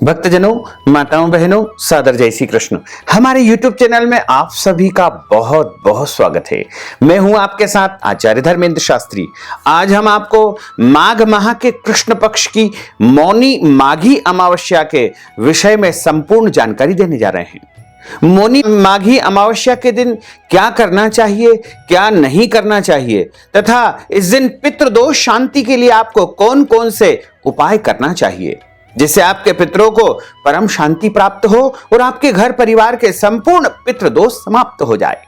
भक्तजनों, माताओं, बहनों, सादर जय श्री कृष्ण। हमारे YouTube चैनल में आप सभी का बहुत बहुत स्वागत है। मैं हूं आपके साथ आचार्य धर्मेंद्र शास्त्री। आज हम आपको माघ माह के कृष्ण पक्ष की मौनी माघी अमावस्या के विषय में संपूर्ण जानकारी देने जा रहे हैं। मौनी माघी अमावस्या के दिन क्या करना चाहिए, क्या नहीं करना चाहिए तथा इस दिन पितृदोष शांति के लिए आपको कौन कौन से उपाय करना चाहिए जिससे आपके पितरों को परम शांति प्राप्त हो और आपके घर परिवार के संपूर्ण पितृदोष समाप्त हो जाए।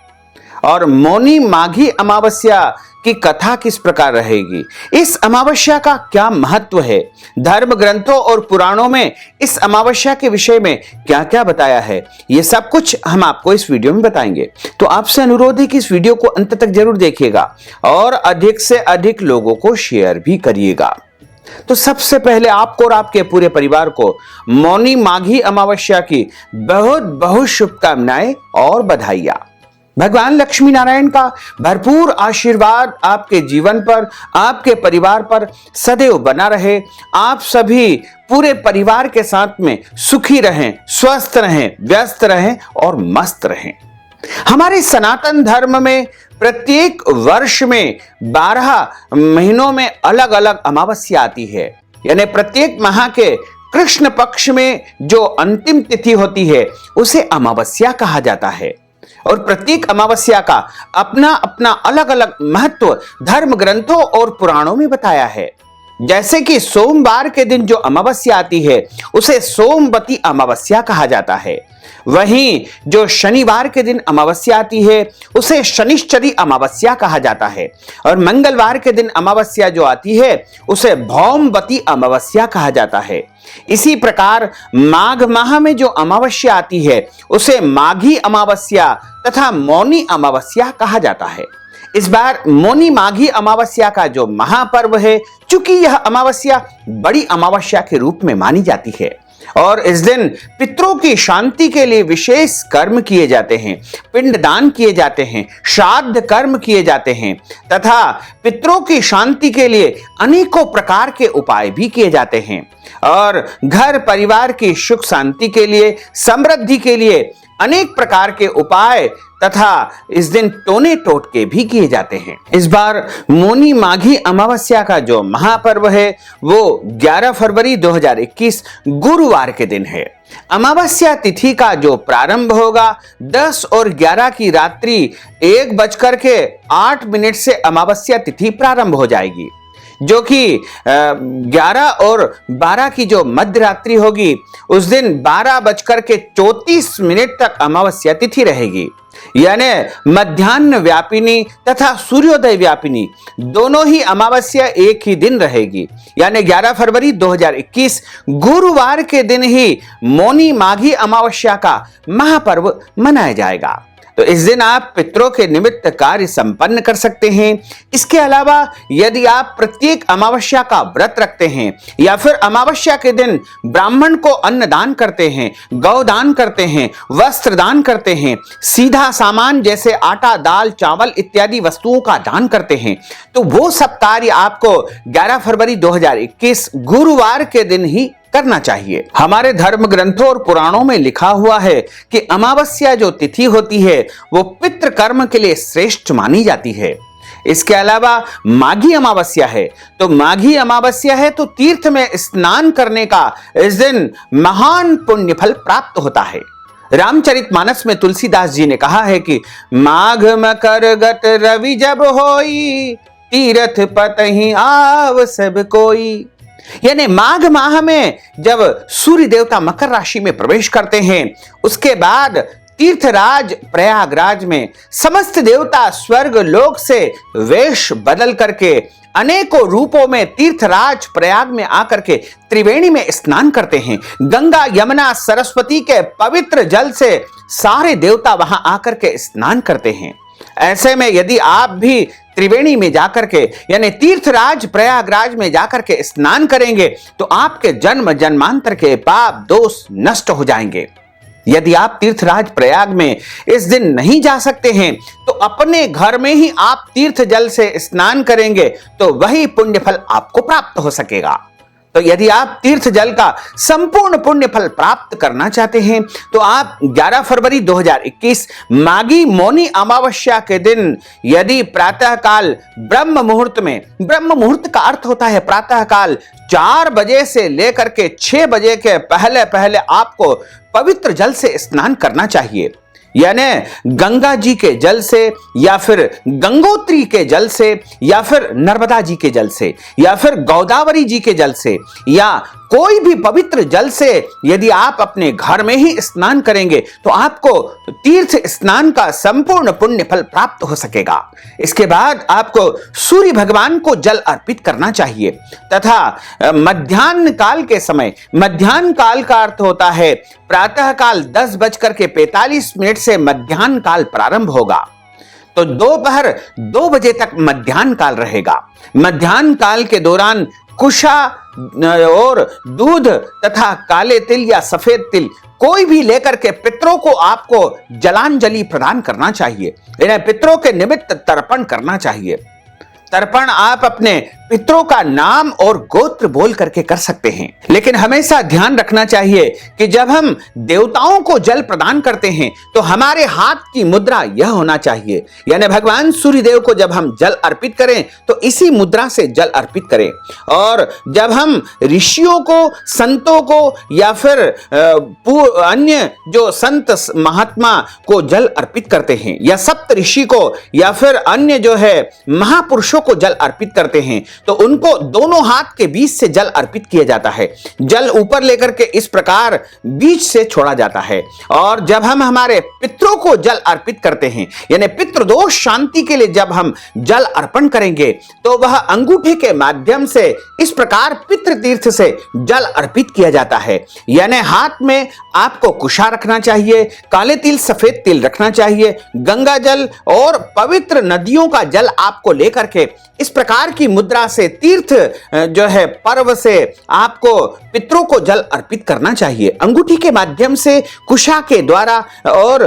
और मौनी माघी अमावस्या की कथा किस प्रकार रहेगी, इस अमावस्या का क्या महत्व है, धर्म ग्रंथों और पुराणों में इस अमावस्या के विषय में क्या क्या बताया है, ये सब कुछ हम आपको इस वीडियो में बताएंगे। तो आपसे अनुरोध है कि इस वीडियो को अंत तक जरूर देखिएगा और अधिक से अधिक लोगों को शेयर भी करिएगा। तो सबसे पहले आपको और आपके पूरे परिवार को मौनी माघी अमावस्या की बहुत बहुत शुभकामनाएं और बधाइयां। भगवान लक्ष्मी नारायण का भरपूर आशीर्वाद आपके जीवन पर, आपके परिवार पर सदैव बना रहे। आप सभी पूरे परिवार के साथ में सुखी रहें, स्वस्थ रहें, व्यस्त रहें और मस्त रहें। हमारे सनातन धर्म में प्रत्येक वर्ष में 12 महीनों में अलग अलग अमावस्या आती है, यानी प्रत्येक माह के कृष्ण पक्ष में जो अंतिम तिथि होती है उसे अमावस्या कहा जाता है। और प्रत्येक अमावस्या का अपना अपना अलग अलग महत्व धर्म ग्रंथों और पुराणों में बताया है। जैसे कि सोमवार के दिन जो अमावस्या आती है उसे सोमवती अमावस्या कहा जाता है। वहीं जो शनिवार के दिन अमावस्या आती है उसे शनिश्चरी अमावस्या कहा जाता है। और मंगलवार के दिन अमावस्या जो आती है उसे भौमवती अमावस्या कहा जाता है। इसी प्रकार माघ माह में जो अमावस्या आती है उसे माघी अमावस्या तथा मौनी अमावस्या कहा जाता है। इस बार मौनी माघी अमावस्या का जो महापर्व है, चूंकि यह अमावस्या बड़ी अमावस्या के रूप में मानी जाती है और इस दिन पितरों की शांति के लिए विशेष कर्म किए जाते हैं, पिंडदान किए जाते हैं, श्राद्ध कर्म किए जाते हैं तथा पितरों की शांति के लिए अनेकों प्रकार के उपाय भी किए जाते हैं। और घर परिवार की सुख शांति के लिए, समृद्धि के लिए अनेक प्रकार के उपाय तथा इस दिन टोने टोटके भी किए जाते हैं। इस बार मौनी माघी अमावस्या का जो महापर्व है वो 11 फरवरी 2021 गुरुवार के दिन है। अमावस्या तिथि का जो प्रारंभ होगा 10 और 11 की रात्रि 1:08 से अमावस्या तिथि प्रारंभ हो जाएगी, जो कि 11 और 12 की जो मध्य रात्रि होगी उस दिन 12:34 तक अमावस्या तिथि रहेगी। यानी मध्याह्न व्यापिनी तथा सूर्योदय व्यापिनी दोनों ही अमावस्या एक ही दिन रहेगी। यानी 11 फरवरी 2021 गुरुवार के दिन ही मौनी माघी अमावस्या का महापर्व मनाया जाएगा। तो इस दिन आप पितरों के निमित्त कार्य संपन्न कर सकते हैं। इसके अलावा यदि आप प्रत्येक अमावस्या का व्रत रखते हैं या फिर अमावस्या के दिन ब्राह्मण को अन्न दान करते हैं, गौ दान करते हैं, वस्त्र दान करते हैं, सीधा सामान जैसे आटा, दाल, चावल इत्यादि वस्तुओं का दान करते हैं, तो वो सब कार्य आपको 11 फरवरी 2021 गुरुवार के दिन ही करना चाहिए। हमारे धर्म ग्रंथों और पुराणों में लिखा हुआ है कि अमावस्या जो तिथि होती है वो पितृ कर्म के लिए श्रेष्ठ मानी जाती है। इसके अलावा माघी अमावस्या है, तो माघी अमावस्या है तो तीर्थ में स्नान करने का इस दिन महान पुण्य फल प्राप्त होता है। रामचरितमानस में तुलसीदास जी ने कहा है कि माघ मकर गत रवि जब होई, तीर्थ पतहि आव सब कोई। यानी माघ माह में जब सूर्य देवता मकर राशि में प्रवेश करते हैं उसके बाद तीर्थराज प्रयागराज में समस्त देवता स्वर्ग लोक से वेश बदल करके अनेकों रूपों में तीर्थराज प्रयाग में आकर के त्रिवेणी में स्नान करते हैं। गंगा, यमुना, सरस्वती के पवित्र जल से सारे देवता वहां आकर के स्नान करते हैं। ऐसे में यदि आप भी त्रिवेणी में जाकर के यानी तीर्थराज प्रयागराज में जाकर के स्नान करेंगे तो आपके जन्म जन्मांतर के पाप दोष नष्ट हो जाएंगे। यदि आप तीर्थराज प्रयाग में इस दिन नहीं जा सकते हैं तो अपने घर में ही आप तीर्थ जल से स्नान करेंगे तो वही पुण्य फल आपको प्राप्त हो सकेगा। तो यदि आप तीर्थ जल का संपूर्ण पुण्य फल प्राप्त करना चाहते हैं तो आप 11 फरवरी 2021 माघी मौनी अमावस्या के दिन यदि प्रातः काल ब्रह्म मुहूर्त में, ब्रह्म मुहूर्त का अर्थ होता है प्रातः काल 4 बजे से लेकर के 6 बजे के पहले पहले आपको पवित्र जल से स्नान करना चाहिए। यानी गंगा जी के जल से या फिर गंगोत्री के जल से या फिर नर्मदा जी के जल से या फिर गोदावरी जी के जल से या कोई भी पवित्र जल से यदि आप अपने घर में ही स्नान करेंगे तो आपको तीर्थ स्नान का संपूर्ण पुण्य फल प्राप्त हो सकेगा। इसके बाद आपको सूर्य भगवान को जल अर्पित करना चाहिए तथा मध्याह्न काल के समय, मध्याह्न काल का अर्थ होता है प्रातः काल 10:45 से मध्याह्न काल प्रारंभ होगा, तो दोपहर 2 बजे तक मध्याह्न काल रहेगा। मध्याह्न काल के दौरान कुशा और दूध तथा काले तिल या सफेद तिल कोई भी लेकर के पितरों को आपको जलांजलि प्रदान करना चाहिए, इन्हें पितरों के निमित्त तर्पण करना चाहिए। तर्पण आप अपने पितरों का नाम और गोत्र बोल करके कर सकते हैं, लेकिन हमेशा ध्यान रखना चाहिए कि जब हम देवताओं को जल प्रदान करते हैं तो हमारे हाथ की मुद्रा यह होना चाहिए, यानी भगवान सूर्यदेव को जब हम जल अर्पित करें तो इसी मुद्रा से जल अर्पित करें। और जब हम ऋषियों को, संतों को या फिर अन्य जो संत महात्मा को जल अर्पित करते हैं या सप्त ऋषि को या फिर अन्य जो है महापुरुषों को जल अर्पित करते हैं तो उनको दोनों हाथ के बीच से जल अर्पित किया जाता है। जल ऊपर लेकर के इस प्रकार बीच से छोड़ा जाता है। और जब हम हमारे पितरों को जल अर्पित करते हैं यानी पितृदोष शांति के लिए जब हम जल अर्पण करेंगे तो वह अंगूठे के माध्यम से इस प्रकार पितृ तीर्थ से जल अर्पित किया जाता है। यानी हाथ में आपको कुशा रखना चाहिए, काले तिल सफेद तिल रखना चाहिए, गंगा जल और पवित्र नदियों का जल आपको लेकर के इस प्रकार की मुद्रा से तीर्थ जो है पर्व से आपको पितरों को जल अर्पित करना चाहिए। अंगूठी के माध्यम से कुशा के द्वारा और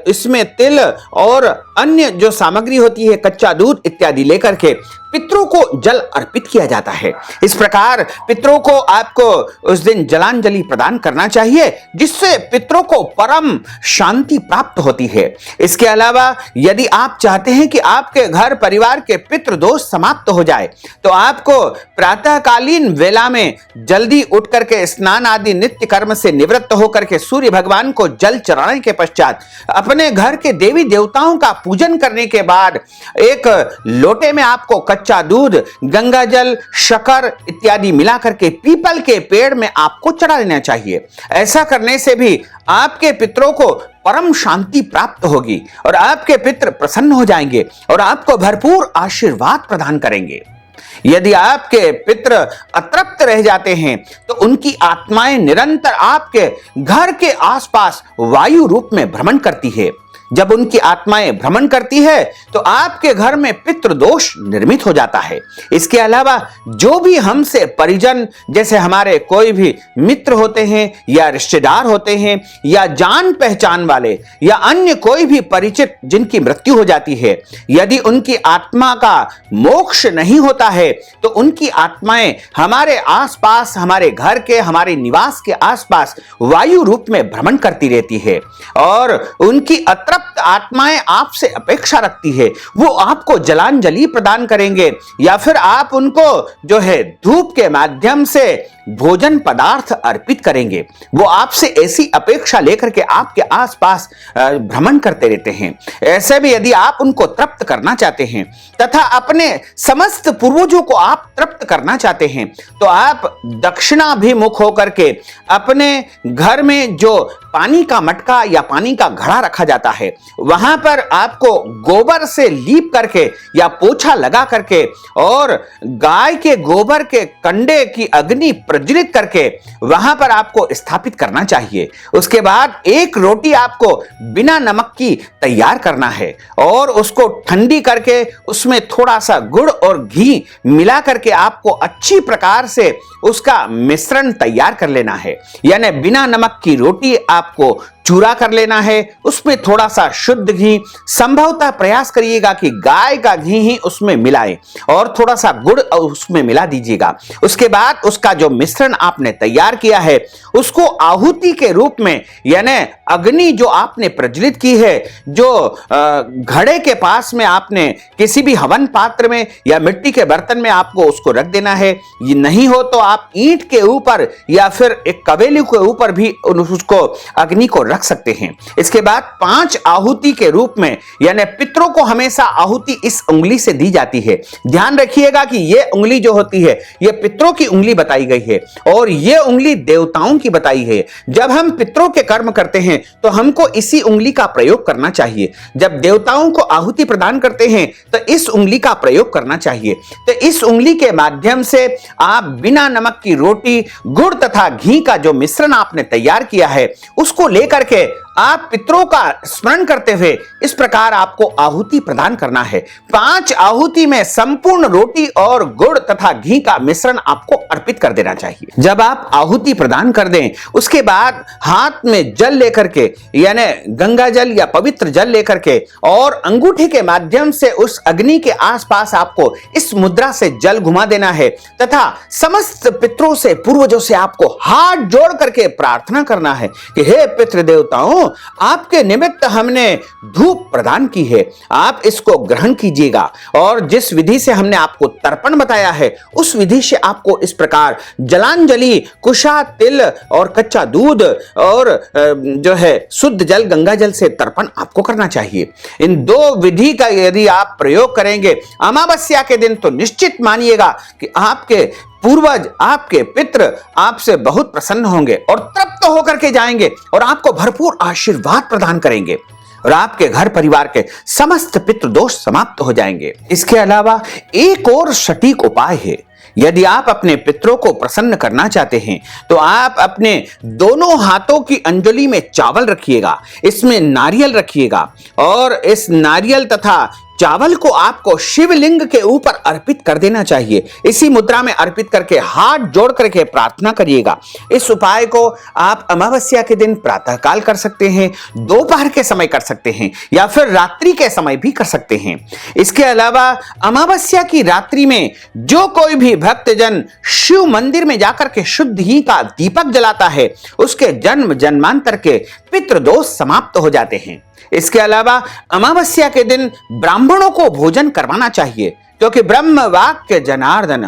इसमें तिल और अन्य जो सामग्री होती है कच्चा दूध इत्यादि लेकर के पितरों को जल अर्पित किया जाता है। इस प्रकार पितरों को आपको उस दिन जलांजलि प्रदान करना चाहिए जिससे पितरों को परम शांति प्राप्त होती है। इसके अलावा यदि आप चाहते हैं कि आपके घर परिवार के पितृ दोष समाप्त हो जाए तो आपको प्रातःकालीन वेला में जल्दी उठ करके स्नान आदि नित्य कर्म से निवृत्त होकर के सूर्य भगवान को जल चढ़ाने के पश्चात अपने घर के देवी देवताओं का पूजन करने के बाद एक लोटे में आपको कच्चा दूध, गंगा जल, शक्कर इत्यादि मिलाकर के पीपल के पेड़ में आपको चढ़ा देना चाहिए। ऐसा करने से भी आपके पितरों को परम शांति प्राप्त होगी और आपके पितृ प्रसन्न हो जाएंगे और आपको भरपूर आशीर्वाद प्रदान करेंगे। यदि आपके पितृ अतृप्त रह जाते हैं तो उनकी आत्माएं निरंतर आपके घर के आसपास वायु रूप में भ्रमण करती है। जब उनकी आत्माएं भ्रमण करती है तो आपके घर में पितृदोष निर्मित हो जाता है। इसके अलावा जो भी हमसे परिजन जैसे हमारे कोई भी मित्र होते हैं या रिश्तेदार होते हैं या जान पहचान वाले या अन्य कोई भी परिचित जिनकी मृत्यु हो जाती है, यदि उनकी आत्मा का मोक्ष नहीं होता है तो उनकी आत्माएं हमारे आसपास, हमारे घर के, हमारे निवास के आसपास वायु रूप में भ्रमण करती रहती है और उनकी अतृप्त आत्माएं आपसे अपेक्षा रखती है, वो आपको जलांजलि प्रदान करेंगे या फिर आप उनको जो है धूप के माध्यम से भोजन पदार्थ अर्पित करेंगे। वो आपसे ऐसी अपेक्षा लेकर के आपके आसपास भ्रमण करते रहते हैं। ऐसे में यदि आप उनको तृप्त करना चाहते हैं तथा अपने समस्त पूर्वजों को आप तृप्त करना चाहते हैं तो आप दक्षिणाभिमुख होकर के अपने घर में जो पानी का मटका या पानी का घड़ा रखा जाता है वहां पर आपको गोबर से लीप करके या पोछा लगा करके और गाय के गोबर के कंडे की अग्नि प्रज्वलित करके वहां पर आपको स्थापित करना चाहिए। उसके बाद एक रोटी आपको बिना नमक की तैयार करना है और उसको ठंडी करके उसमें थोड़ा सा गुड़ और घी मिला करके आपको अच्छी प्रकार से उसका मिश्रण तैयार कर लेना है। यानी बिना नमक की रोटी आपको चूरा कर लेना है, उसमें थोड़ा सा शुद्ध घी, संभवतः प्रयास करिएगा कि गाय का घी ही उसमें मिलाएं और थोड़ा सा गुड़ उसमें मिला दीजिएगा। उसके बाद उसका जो मिश्रण आपने तैयार किया है उसको आहुति के रूप में, यानी अग्नि जो आपने प्रज्वलित की है, जो घड़े के पास में आपने किसी भी हवन पात्र में या मिट्टी के बर्तन में आपको उसको रख देना है। ये नहीं हो तो आप ईंट के ऊपर या फिर एक कवेली के ऊपर भी उसको अग्नि को रख सकते हैं। इसके बाद 5 आहुति के रूप में, यानी पितरों को हमेशा आहुति इस उंगली से दी जाती है। ध्यान रखिएगा कि यह उंगली जो होती है यह पितरों की उंगली बताई गई है और यह उंगली देवताओं की बताई है। जब हम पितरों के कर्म करते हैं तो हमको इसी उंगली का प्रयोग करना चाहिए। जब देवताओं को आहुति प्रदान करते हैं तो इस उंगली का प्रयोग करना चाहिए। तो इस उंगली के माध्यम से आप बिना नमक की रोटी, गुड़ तथा घी का जो मिश्रण आपने तैयार किया है उसको लेकर के आप पितरों का स्मरण करते हुए इस प्रकार आपको आहुति प्रदान करना है। 5 आहुति में संपूर्ण रोटी और गुड़ तथा घी का मिश्रण आपको अर्पित कर देना चाहिए। जब आप आहुति प्रदान कर दें उसके बाद हाथ में जल लेकर के, यानी गंगा जल या पवित्र जल लेकर के, और अंगूठे के माध्यम से उस अग्नि के आसपास आपको इस मुद्रा से जल घुमा देना है तथा समस्त पितरों से, पूर्वजों से आपको हाथ जोड़ करके प्रार्थना करना है कि हे पितृ देवताओं, आपके निमित्त हमने धूप प्रदान की है, आप इसको ग्रहण कीजिएगा। और जिस विधि से हमने आपको तर्पण बताया है उस विधि से आपको इस प्रकार जलांजलि, कुशा, तिल और कच्चा दूध और जो है शुद्ध जल, गंगा जल से तर्पण आपको करना चाहिए। इन 2 विधि का यदि आप प्रयोग करेंगे अमावस्या के दिन तो निश्चित मानिएगा कि आपके पूर्वज, आपके पितृ आपसे बहुत प्रसन्न होंगे और तृप्त होकर के जाएंगे और आपको भरपूर आशीर्वाद प्रदान करेंगे और आपके घर परिवार के समस्त पितृ दोष समाप्त हो जाएंगे। इसके अलावा एक और सटीक उपाय है। यदि आप अपने पितरों को प्रसन्न करना चाहते हैं तो आप अपने दोनों हाथों की अंजलि में चावल रखिएगा, इसमें नारियल रखिएगा और इस नारियल तथा चावल को आपको शिवलिंग के ऊपर अर्पित कर देना चाहिए। इसी मुद्रा में अर्पित करके हाथ जोड़ करके प्रार्थना करिएगा। इस उपाय को आप अमावस्या के दिन प्रातः काल कर सकते हैं, दोपहर के समय कर सकते हैं या फिर रात्रि के समय भी कर सकते हैं। इसके अलावा अमावस्या की रात्रि में जो कोई भी भक्तजन शिव मंदिर में जाकर के शुद्ध घी का दीपक जलाता है उसके जन्म जन्मांतर के पितृदोष समाप्त हो जाते हैं। इसके अलावा अमावस्या के दिन ब्राह्मणों को भोजन करवाना चाहिए, क्योंकि ब्रह्म वाक्य जनार्दन,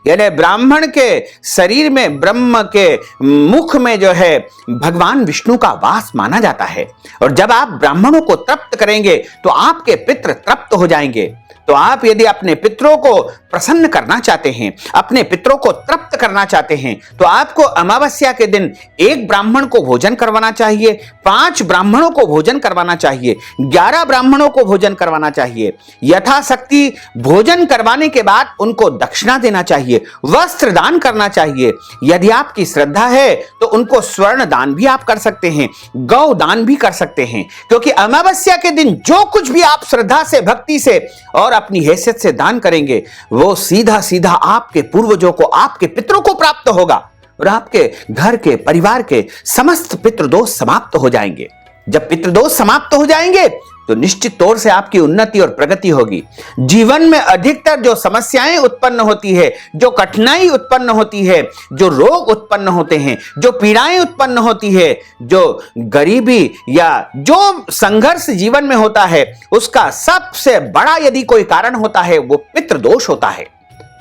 यानी ब्राह्मण के शरीर में, ब्रह्म के मुख में जो है भगवान विष्णु का वास माना जाता है। और जब आप ब्राह्मणों को तृप्त करेंगे तो आपके पितृ तृप्त हो जाएंगे। तो आप यदि अपने पितरों को प्रसन्न करना चाहते हैं, अपने पितरों को तृप्त करना चाहते हैं, तो आपको अमावस्या के दिन 1 ब्राह्मण को भोजन करवाना चाहिए, 5 ब्राह्मणों को भोजन करवाना चाहिए, 11 ब्राह्मणों को भोजन करवाना चाहिए। यथाशक्ति भोजन करवाने के बाद उनको दक्षिणा देना चाहिए, वस्त्र दान करना चाहिए। यदि आपकी श्रद्धा है तो उनको स्वर्ण दान भी आप कर सकते हैं, गौ दान भी कर सकते हैं, क्योंकि अमावस्या के दिन जो कुछ भी आप श्रद्धा से, भक्ति से और अपनी हैसियत से दान करेंगे वो सीधा सीधा आपके पूर्वजों को, आपके पितरों को प्राप्त होगा और आपके घर के, परिवार के समस्त पितृदोष समाप्त हो जाएंगे। जब पितृदोष समाप्त हो जाएंगे तो निश्चित तौर से आपकी उन्नति और प्रगति होगी। जीवन में अधिकतर जो समस्याएं उत्पन्न होती है, जो कठिनाई उत्पन्न होती है, जो रोग उत्पन्न होते हैं, जो पीड़ाएं उत्पन्न होती है, जो गरीबी या जो संघर्ष जीवन में होता है, उसका सबसे बड़ा यदि कोई कारण होता है वो पितृदोष होता है।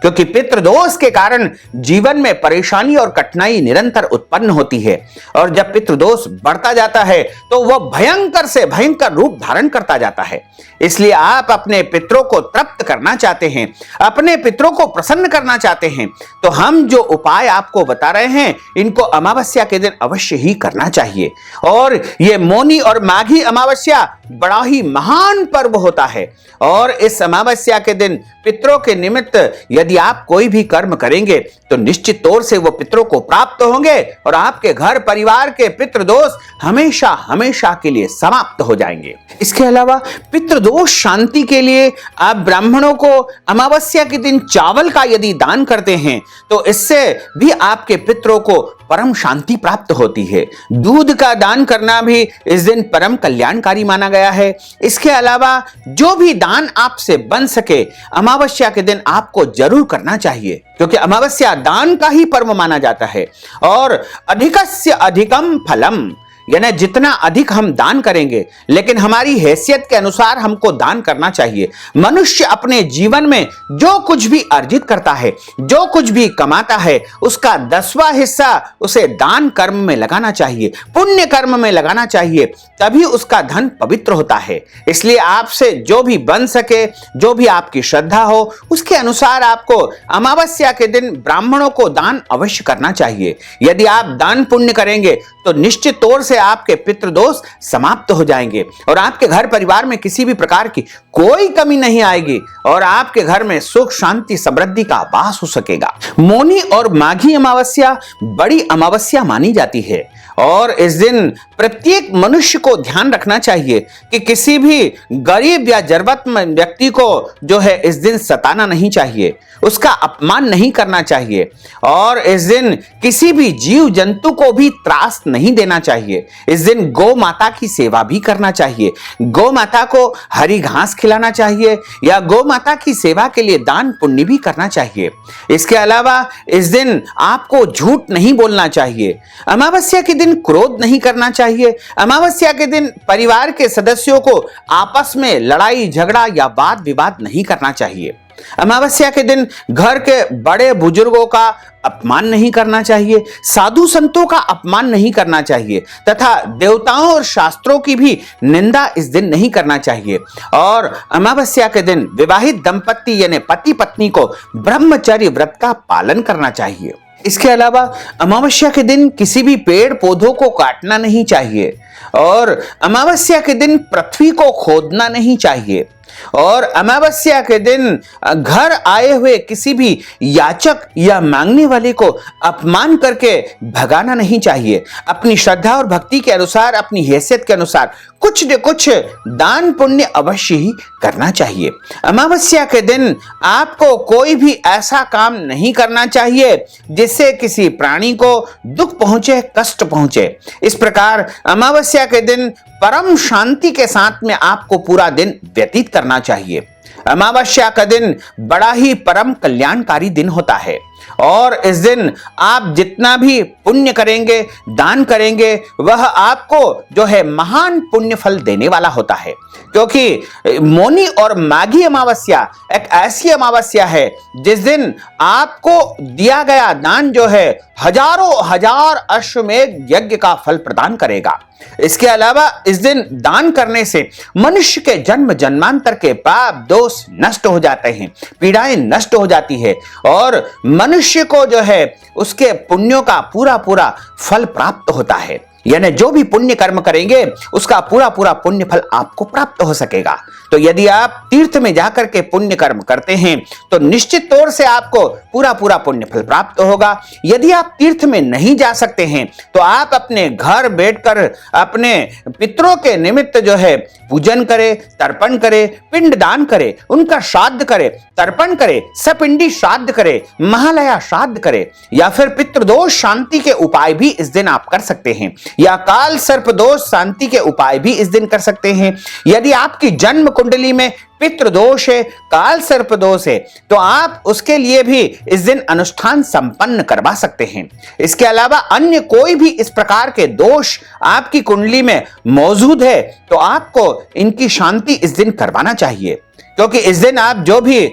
क्योंकि पितृदोष के कारण जीवन में परेशानी और कठिनाई निरंतर उत्पन्न होती है और जब पितृदोष बढ़ता जाता है तो वह भयंकर से भयंकर रूप धारण करता जाता है। इसलिए आप अपने पितरों को तृप्त करना चाहते हैं, अपने पितरों को प्रसन्न करना चाहते हैं, तो हम जो उपाय आपको बता रहे हैं इनको अमावस्या के दिन अवश्य ही करना चाहिए। और ये मौनी और माघी अमावस्या बड़ा ही महान पर्व होता है और इस अमावस्या के दिन पितरों के निमित्त यदि आप कोई भी कर्म करेंगे तो निश्चित तौर से वो पितरों को प्राप्त होंगे और आपके घर परिवार के पितृदोष हमेशा हमेशा के लिए समाप्त हो जाएंगे। इसके अलावा पितृदोष शांति के लिए आप ब्राह्मणों को अमावस्या के दिन चावल का यदि दान करते हैं तो इससे भी आपके पितरों को परम शांति प्राप्त होती है। दूध का दान करना भी इस दिन परम कल्याणकारी माना गया है। इसके अलावा जो भी दान आपसे बन सके अमावस्या के दिन आपको जरूर करना चाहिए, क्योंकि अमावस्या दान का ही पर्व माना जाता है। और अधिकस्य अधिकम फलम, यानी जितना अधिक हम दान करेंगे लेकिन हमारी हैसियत के अनुसार हमको दान करना चाहिए। मनुष्य अपने जीवन में जो कुछ भी अर्जित करता है, जो कुछ भी कमाता है, उसका 10वां हिस्सा उसे दान कर्म में लगाना चाहिए, पुण्य कर्म में लगाना चाहिए, तभी उसका धन पवित्र होता है। इसलिए आपसे जो भी बन सके, जो भी आपकी श्रद्धा हो, उसके अनुसार आपको अमावस्या के दिन ब्राह्मणों को दान अवश्य करना चाहिए। यदि आप दान पुण्य करेंगे तो निश्चित तौर से आपके पितृदोष समाप्त हो जाएंगे और आपके घर परिवार में किसी भी प्रकार की कोई कमी नहीं आएगी और आपके घर में सुख शांति समृद्धि का वास हो सकेगा। मौनी और माघी अमावस्या बड़ी अमावस्या मानी जाती है और इस दिन प्रत्येक मनुष्य को ध्यान रखना चाहिए कि किसी भी गरीब या जरूरतमंद व्यक्ति को जो है इस दिन सताना नहीं चाहिए, उसका अपमान नहीं करना चाहिए और इस दिन किसी भी जीव जंतु को भी त्रास नहीं देना चाहिए। इस दिन गौ माता की सेवा भी करना चाहिए, गौ माता को हरी घास खिलाना चाहिए या गौ माता की सेवा के लिए दान पुण्य भी करना चाहिए। इसके अलावा इस दिन आपको झूठ नहीं बोलना चाहिए, अमावस्या के दिन क्रोध नहीं करना चाहिए, अमावस्या के दिन परिवार के सदस्यों को आपस में लड़ाई झगड़ा या वाद विवाद नहीं करना चाहिए। अमावस्या के दिन घर के बड़े बुजुर्गों का अपमान नहीं करना चाहिए, साधु संतों का अपमान नहीं करना चाहिए तथा देवताओं और शास्त्रों की भी निंदा इस दिन नहीं करना चाहिए। और अमावस्या के दिन विवाहित दंपत्ति यानी पति पत्नी को ब्रह्मचर्य व्रत का पालन करना चाहिए। इसके अलावा अमावस्या के दिन किसी भी पेड़ पौधों को काटना नहीं चाहिए और अमावस्या के दिन पृथ्वी को खोदना नहीं चाहिए और अमावस्या के दिन घर आए हुए किसी भी याचक या मांगने वाले को अपमान करके भगाना नहीं चाहिए। अपनी श्रद्धा और भक्ति के अनुसार, अपनी हैसियत के अनुसार कुछ न कुछ दान पुण्य अवश्य ही करना चाहिए। अमावस्या के दिन आपको कोई भी ऐसा काम नहीं करना चाहिए जिससे किसी प्राणी को दुख पहुंचे, कष्ट पहुंचे। इस प्रकार अमावस्या के दिन परम शांति के साथ में आपको पूरा दिन व्यतीत करना चाहिए। अमावस्या का दिन बड़ा ही परम कल्याणकारी दिन होता है और इस दिन आप जितना भी पुण्य करेंगे, दान करेंगे, वह आपको जो है महान पुण्य फल देने वाला होता है, क्योंकि मौनी और माघी अमावस्या एक ऐसी अमावस्या है जिस दिन आपको दिया गया दान जो है हजारों हजार अश्वमेध यज्ञ का फल प्रदान करेगा। इसके अलावा इस दिन दान करने से मनुष्य के जन्म जन्मांतर के पाप दोष नष्ट हो जाते हैं, पीड़ाएं नष्ट हो जाती है और मनुष्य को जो है उसके पुण्यों का पूरा पूरा फल प्राप्त होता है। यानी जो भी पुण्य कर्म करेंगे उसका पूरा पूरा पुण्य फल आपको प्राप्त हो सकेगा। तो यदि आप तीर्थ में जाकर के पुण्य कर्म करते हैं तो निश्चित तौर से आपको पूरा पूरा पुण्य फल प्राप्त होगा। यदि आप तीर्थ में नहीं जा सकते हैं तो आप अपने घर बैठकर अपने पितरों के निमित्त जो है पूजन करें, तर्पण करें, पिंड दान करें, उनका श्राद्ध करें, तर्पण करें, सपिंडी श्राद्ध करें, महालया श्राद्ध करें या फिर पितृदोष शांति के उपाय भी इस दिन आप कर सकते हैं या काल सर्प दोष शांति के उपाय भी इस दिन कर सकते हैं। यदि आपकी जन्म कुंडली में पितृदोष है, काल सर्प दोष है, तो आप उसके लिए भी इस दिन अनुष्ठान संपन्न करवा सकते हैं। इसके अलावा अन्य कोई भी इस प्रकार के दोष आपकी कुंडली में मौजूद है तो आपको इनकी शांति इस दिन करवाना चाहिए, क्योंकि इस दिन आप जो भी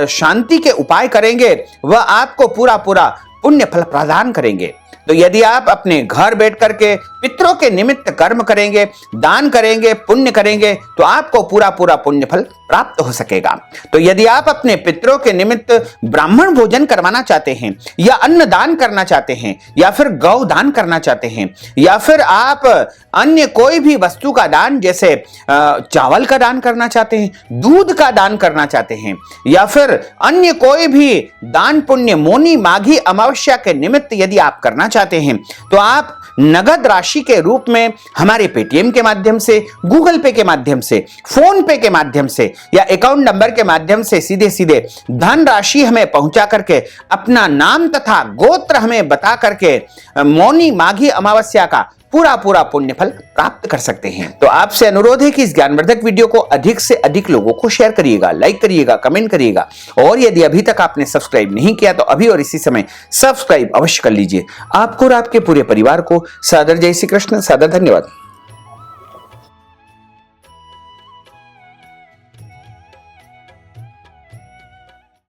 शांति के उपाय करेंगे वह आपको पूरा पूरा पुण्य फल प्रदान करेंगे। तो यदि आप अपने घर बैठ करके पितरों के निमित्त कर्म करेंगे, दान करेंगे, पुण्य करेंगे, तो आपको पूरा पूरा पुण्य फल प्राप्त हो सकेगा। तो यदि आप अपने पितरों के निमित्त ब्राह्मण भोजन करवाना चाहते हैं, या अन्न दान करना चाहते हैं, या फिर गौ दान करना चाहते हैं, या फिर आप अन्य कोई भी वस्तु का दान जैसे चावल का दान करना चाहते हैं, दूध का दान करना चाहते हैं, या फिर अन्य कोई भी दान पुण्य मौनी माघी अमावस्या के निमित्त यदि आप करना चाहते हैं, तो आप नगद राशि के रूप में हमारे पेटीएम के माध्यम से, गूगल पे के माध्यम से, फोन पे के माध्यम से या अकाउंट नंबर के माध्यम से सीधे सीधे धन राशि हमें पहुंचा करके अपना नाम तथा गोत्र हमें बता करके मौनी माघी अमावस्या का पूरा पूरा पुण्य फल प्राप्त कर सकते हैं। तो आपसे अनुरोध है कि इस ज्ञानवर्धक वीडियो को अधिक से अधिक लोगों को शेयर करिएगा, लाइक करिएगा, कमेंट करिएगा, और यदि अभी तक आपने सब्सक्राइब नहीं किया तो अभी और इसी समय सब्सक्राइब अवश्य कर लीजिए। आपको और आपके पूरे परिवार को सादर जय श्री कृष्ण, सादर धन्यवाद।